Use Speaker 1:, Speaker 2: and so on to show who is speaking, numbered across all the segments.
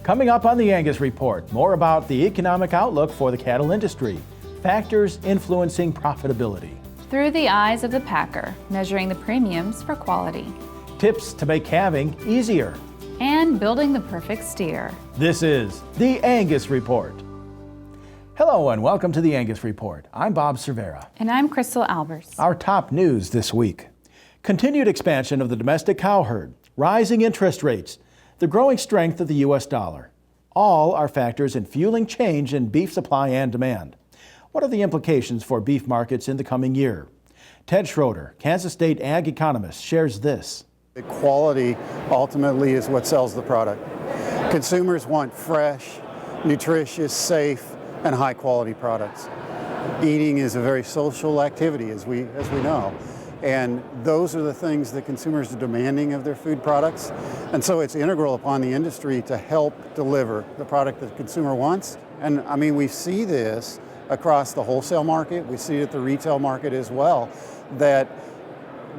Speaker 1: Coming up on the Angus Report, more about the economic outlook for the cattle industry, factors influencing profitability.
Speaker 2: Through the eyes of the packer, measuring the premiums for quality.
Speaker 1: Tips to make calving easier.
Speaker 2: And building the perfect steer.
Speaker 1: This is the Angus Report. Hello and welcome to the Angus Report. I'm Bob Cervera.
Speaker 2: And I'm Crystal Albers.
Speaker 1: Our top news this week. Continued expansion of the domestic cow herd, rising interest rates, the growing strength of the U.S. dollar. All are factors in fueling change in beef supply and demand. What are the implications for beef markets in the coming year? Ted Schroeder, Kansas State ag economist, shares this.
Speaker 3: The quality ultimately is what sells the product. Consumers want fresh, nutritious, safe, and high quality products. Eating is a very social activity, as we know. And those are the things that consumers are demanding of their food products. And so it's integral upon the industry to help deliver the product that the consumer wants. And I mean, we see this across the wholesale market. We see it at the retail market as well, that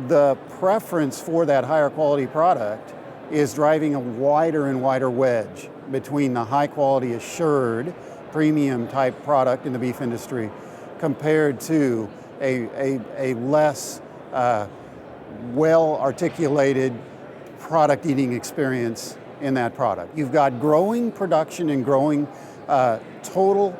Speaker 3: the preference for that higher quality product is driving a wider and wider wedge between the high quality assured premium type product in the beef industry compared to a less well-articulated product eating experience in that product. You've got growing production and growing total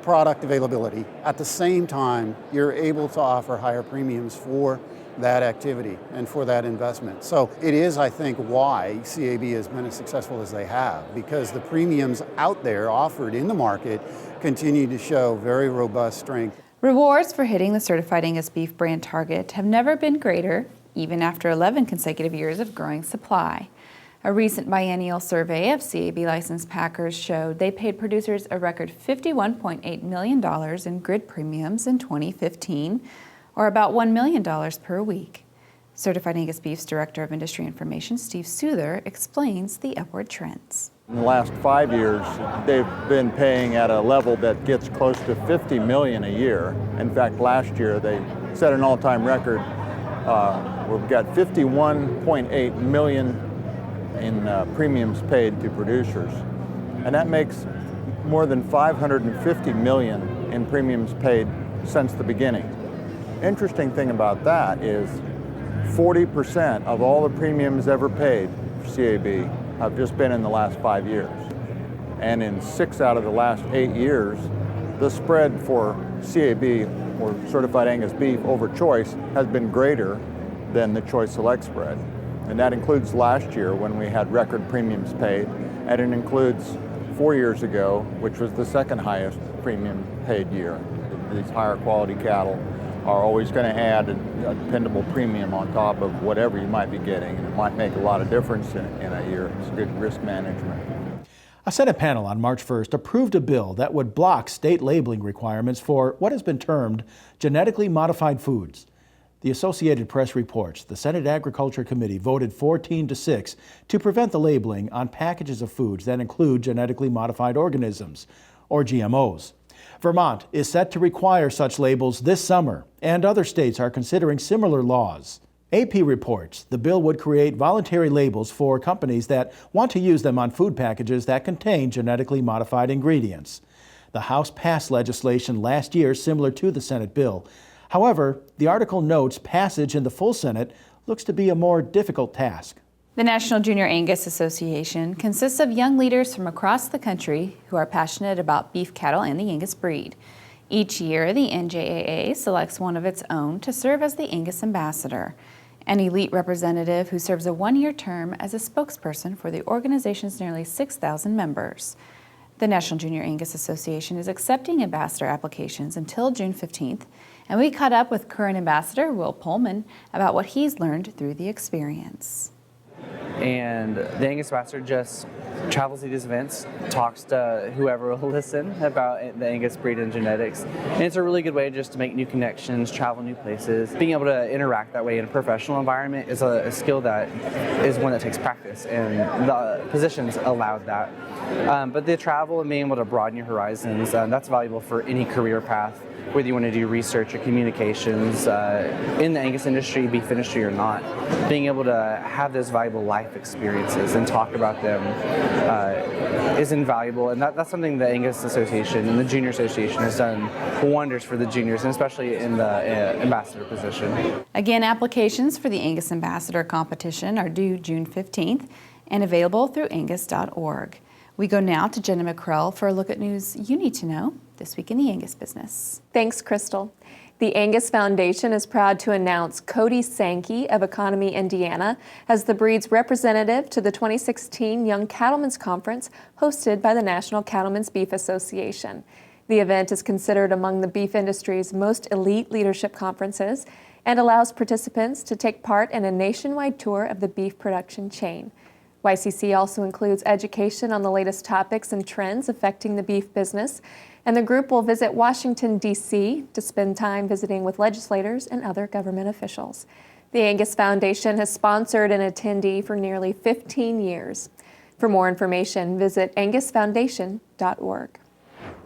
Speaker 3: product availability. At the same time, you're able to offer higher premiums for that activity and for that investment. So it is, I think, why CAB has been as successful as they have, because the premiums out there offered in the market continue to show very robust strength.
Speaker 2: Rewards for hitting the certified Angus beef brand target have never been greater, even after 11 consecutive years of growing supply. A recent biennial survey of CAB licensed packers showed they paid producers a record $51.8 million in grid premiums in 2015, or about $1 million per week. Certified Angus Beef's Director of Industry Information, Steve Souther, explains the upward trends.
Speaker 4: In the last 5 years, they've been paying at a level that gets close to $50 million a year. In fact, last year they set an all-time record. We've got $51.8 million in premiums paid to producers. And that makes more than $550 million in premiums paid since the beginning. Interesting thing about that is 40% of all the premiums ever paid for CAB have just been in the last 5 years. And in 6 out of the last 8 years, the spread for CAB, or Certified Angus Beef, over choice has been greater than the choice select spread. And that includes last year when we had record premiums paid, and it includes 4 years ago, which was the second highest premium paid year. These higher quality cattle are always going to add a dependable premium on top of whatever you might be getting, and it might make a lot of difference in a year. It's good risk management.
Speaker 1: A Senate panel on March 1st approved a bill that would block state labeling requirements for what has been termed genetically modified foods. The Associated Press reports the Senate Agriculture Committee voted 14-6 to prevent the labeling on packages of foods that include genetically modified organisms, or GMOs. Vermont is set to require such labels this summer, and other states are considering similar laws. AP reports the bill would create voluntary labels for companies that want to use them on food packages that contain genetically modified ingredients. The House passed legislation last year similar to the Senate bill. However, the article notes passage in the full Senate looks to be a more difficult task.
Speaker 2: The National Junior Angus Association consists of young leaders from across the country who are passionate about beef cattle and the Angus breed. Each year, the NJAA selects one of its own to serve as the Angus ambassador, an elite representative who serves a one-year term as a spokesperson for the organization's nearly 6,000 members. The National Junior Angus Association is accepting ambassador applications until June 15th, and we caught up with current ambassador Will Pullman about what he's learned through the experience.
Speaker 5: And the Angus ambassador just travels to these events, talks to whoever will listen about the Angus breed and genetics. And it's a really good way just to make new connections, travel new places. Being able to interact that way in a professional environment is a skill that is one that takes practice, and the positions allow that. But the travel and being able to broaden your horizons, that's valuable for any career path, whether you want to do research or communications in the Angus industry, beef industry or not. Being able to have those valuable valuable life experiences and talk about them is invaluable. And that's something the Angus Association and the Junior Association has done wonders for the juniors, and especially in the ambassador position.
Speaker 2: Again, applications for the Angus Ambassador competition are due June 15th and available through angus.org. We go now to Jenna McCrell for a look at news you need to know this week in the Angus business.
Speaker 6: Thanks, Crystal. The Angus Foundation is proud to announce Cody Sankey of Economy, Indiana, as the breed's representative to the 2016 Young Cattlemen's Conference hosted by the National Cattlemen's Beef Association. The event is considered among the beef industry's most elite leadership conferences and allows participants to take part in a nationwide tour of the beef production chain. YCC also includes education on the latest topics and trends affecting the beef business, and the group will visit Washington, D.C. to spend time visiting with legislators and other government officials. The Angus Foundation has sponsored an attendee for nearly 15 years. For more information, visit angusfoundation.org.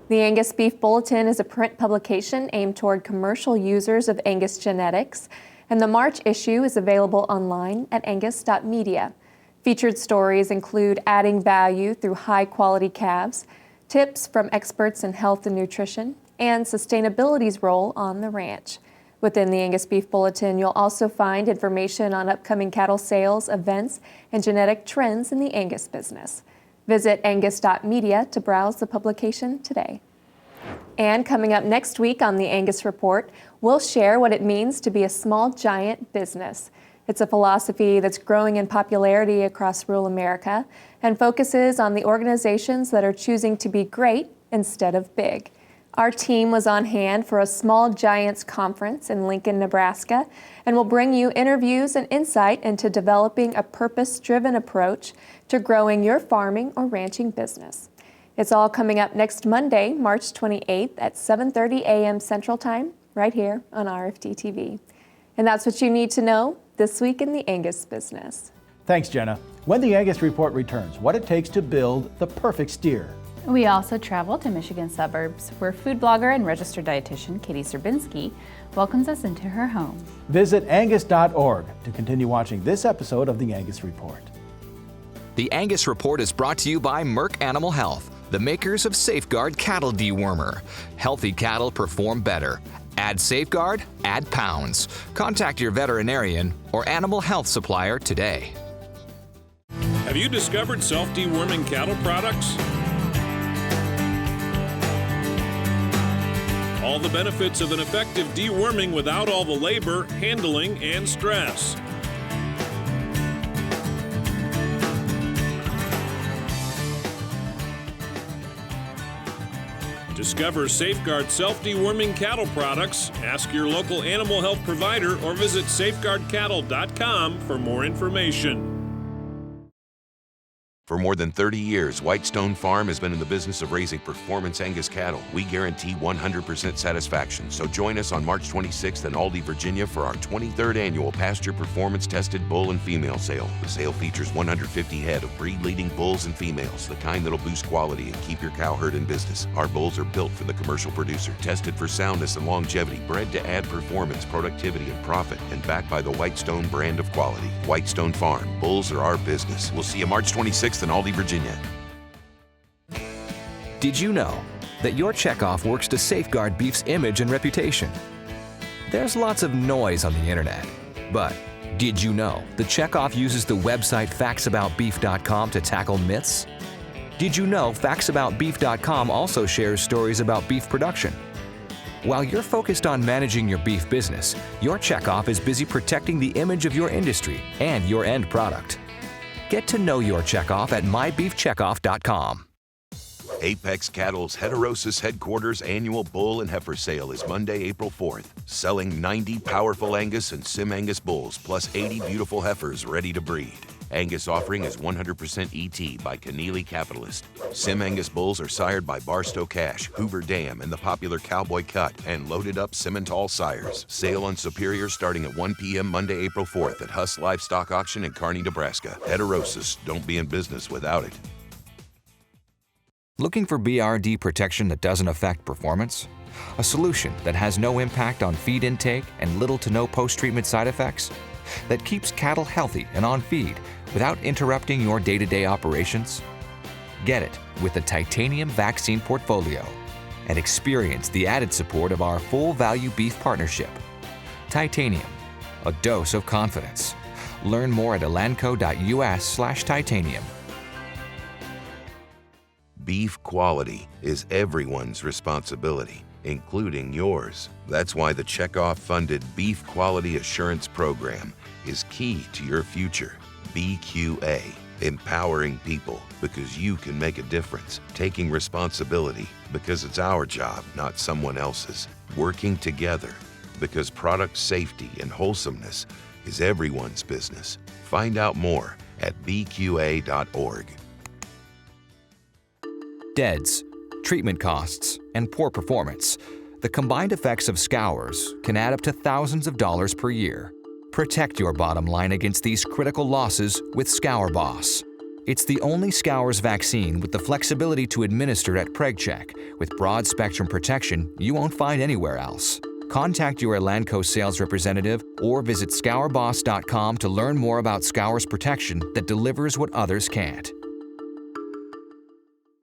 Speaker 6: The Angus Beef Bulletin is a print publication aimed toward commercial users of Angus genetics, and the March issue is available online at angus.media. Featured stories include adding value through high-quality calves, tips from experts in health and nutrition, and sustainability's role on the ranch. Within the Angus Beef Bulletin, you'll also find information on upcoming cattle sales, events, and genetic trends in the Angus business. Visit angus.media to browse the publication today. And coming up next week on the Angus Report, we'll share what it means to be a small giant business. It's a philosophy that's growing in popularity across rural America and focuses on the organizations that are choosing to be great instead of big. Our team was on hand for a Small Giants conference in Lincoln, Nebraska, and will bring you interviews and insight into developing a purpose-driven approach to growing your farming or ranching business. It's all coming up next Monday, March 28th at 7:30 a.m. Central Time, right here on RFD TV. And that's what you need to know this week in the Angus business.
Speaker 1: Thanks, Jenna. When the Angus Report returns, what it takes to build the perfect steer.
Speaker 2: We also travel to Michigan suburbs, where food blogger and registered dietitian Katie Serbinski welcomes us into her home.
Speaker 1: Visit angus.org to continue watching this episode of the Angus Report.
Speaker 7: The Angus Report is brought to you by Merck Animal Health, the makers of Safeguard Cattle Dewormer. Healthy cattle perform better. Add Safeguard, add pounds. Contact your veterinarian or animal health supplier today.
Speaker 8: Have you discovered self-deworming cattle products? All the benefits of an effective deworming without all the labor, handling, and stress. Discover Safeguard self-deworming cattle products, ask your local animal health provider, or visit safeguardcattle.com for more information.
Speaker 9: For more than 30 years, Whitestone Farm has been in the business of raising performance Angus cattle. We guarantee 100% satisfaction, so join us on March 26th in Aldie, Virginia for our 23rd annual pasture performance tested bull and female sale. The sale features 150 head of breed-leading bulls and females, the kind that'll boost quality and keep your cow herd in business. Our bulls are built for the commercial producer, tested for soundness and longevity, bred to add performance, productivity, and profit, and backed by the Whitestone brand of quality. Whitestone Farm, bulls are our business. We'll see you March 26th in Aldie, Virginia.
Speaker 7: Did you know that your checkoff works to safeguard beef's image and reputation? There's lots of noise on the internet, but did you know the checkoff uses the website factsaboutbeef.com to tackle myths? Did you know factsaboutbeef.com also shares stories about beef production? While you're focused on managing your beef business, your checkoff is busy protecting the image of your industry and your end product. Get to know your checkoff at mybeefcheckoff.com.
Speaker 9: Apex Cattle's Heterosis Headquarters annual bull and heifer sale is Monday, April 4th, selling 90 powerful Angus and Sim Angus bulls plus 80 beautiful heifers ready to breed. Angus offering is 100% ET by Keneally Capitalist. Sim Angus bulls are sired by Barstow Cash, Hoover Dam, and the popular Cowboy Cut, and loaded up Simmental sires. Sale on Superior starting at 1 p.m. Monday, April 4th at Huss Livestock Auction in Kearney, Nebraska. Heterosis, don't be in business without it.
Speaker 7: Looking for BRD protection that doesn't affect performance? A solution that has no impact on feed intake and little to no post-treatment side effects? that keeps cattle healthy and on feed without interrupting your day-to-day operations? Get it with the Titanium Vaccine Portfolio and experience the added support of our full value beef partnership. Titanium, a dose of confidence. Learn more at elanco.us/titanium.
Speaker 9: Beef quality is everyone's responsibility, including yours. That's why the Checkoff-funded Beef Quality Assurance Program is key to your future. BQA, empowering people because you can make a difference, taking responsibility because it's our job, not someone else's, working together because product safety and wholesomeness is everyone's business. Find out more at bqa.org.
Speaker 7: Deads, treatment costs, and poor performance. The combined effects of scours can add up to thousands of dollars per year. Protect your bottom line against these critical losses with Scour Boss. It's the only scours vaccine with the flexibility to administer at PregCheck with broad spectrum protection you won't find anywhere else. Contact your Elanco sales representative or visit scourboss.com to learn more about Scour's protection that delivers what others can't.